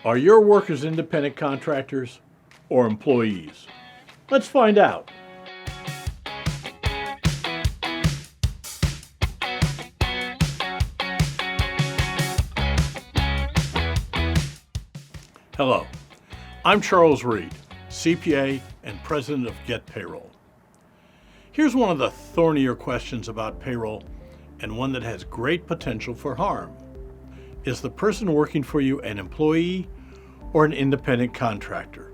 Are your workers independent contractors or employees? Let's find out. Hello, I'm Charles Reed, CPA and President of GetPayroll. Here's one of the thornier questions about payroll, and one that has great potential for harm. Is the person working for you an employee or an independent contractor?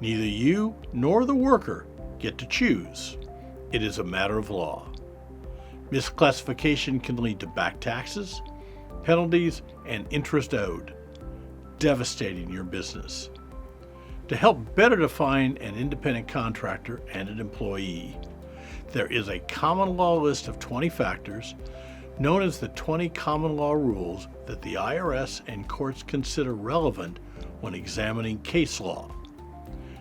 Neither you nor the worker get to choose. It is a matter of law. Misclassification can lead to back taxes, penalties, and interest owed, devastating your business. To help better define an independent contractor and an employee, there is a common law list of 20 factors known as the 20 common law rules that the IRS and courts consider relevant when examining case law.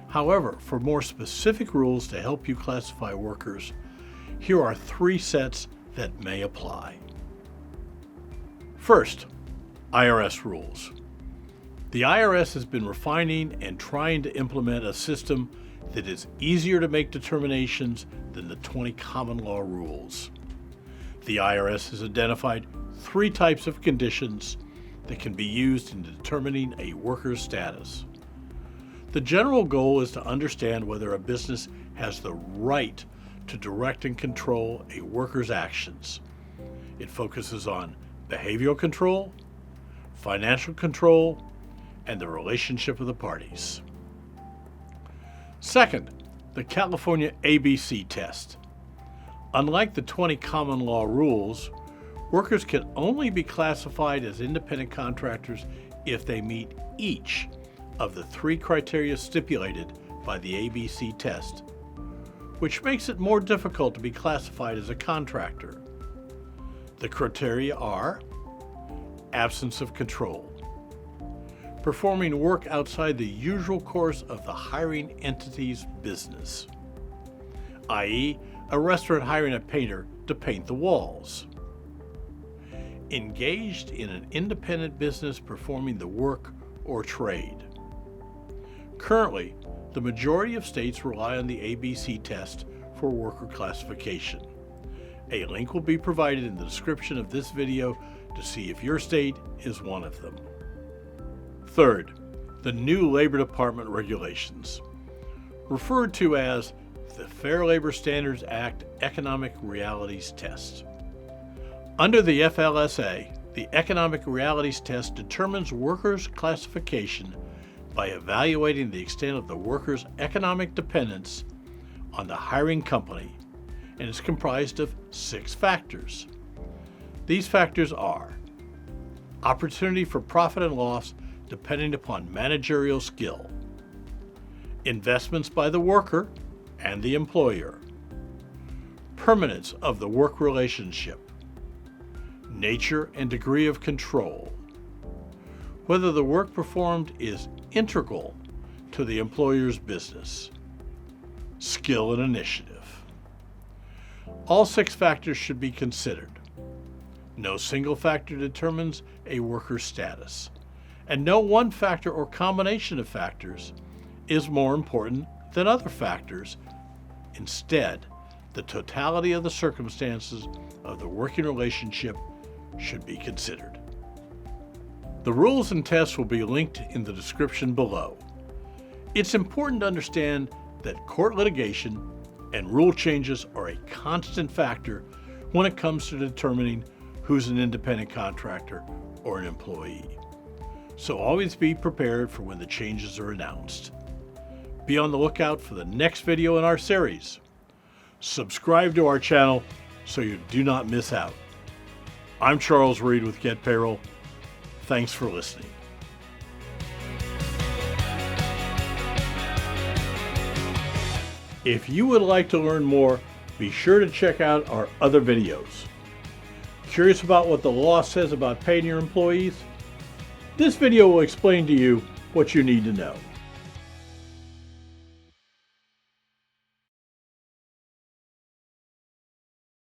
However, for more specific rules to help you classify workers, here are 3 sets that may apply. First, IRS rules. The IRS has been refining and trying to implement a system that is easier to make determinations than the 20 common law rules. The IRS has identified 3 types of conditions that can be used in determining a worker's status. The general goal is to understand whether a business has the right to direct and control a worker's actions. It focuses on behavioral control, financial control, and the relationship of the parties. Second, the California ABC test. Unlike the 20 common law rules, workers can only be classified as independent contractors if they meet each of the 3 criteria stipulated by the ABC test, which makes it more difficult to be classified as a contractor. The criteria are: absence of control, performing work outside the usual course of the hiring entity's business, i.e., a restaurant hiring a painter to paint the walls, engaged in an independent business performing the work or trade. Currently, the majority of states rely on the ABC test for worker classification. A link will be provided in the description of this video to see if your state is one of them. Third, the new Labor Department regulations, referred to as the Fair Labor Standards Act Economic Realities Test. Under the FLSA, the Economic Realities Test determines workers' classification by evaluating the extent of the worker's economic dependence on the hiring company, and is comprised of 6 factors. These factors are: opportunity for profit and loss depending upon managerial skill, investments by the worker and the employer, permanence of the work relationship, nature and degree of control, whether the work performed is integral to the employer's business, skill and initiative. All 6 factors should be considered. No single factor determines a worker's status, and no one factor or combination of factors is more important than other factors. Instead, the totality of the circumstances of the working relationship should be considered. The rules and tests will be linked in the description below. It's important to understand that court litigation and rule changes are a constant factor when it comes to determining who's an independent contractor or an employee. So always be prepared for when the changes are announced. Be on the lookout for the next video in our series. Subscribe to our channel so you do not miss out. I'm Charles Reed with GetPayroll. Thanks for listening. If you would like to learn more, be sure to check out our other videos. Curious about what the law says about paying your employees? This video will explain to you what you need to know.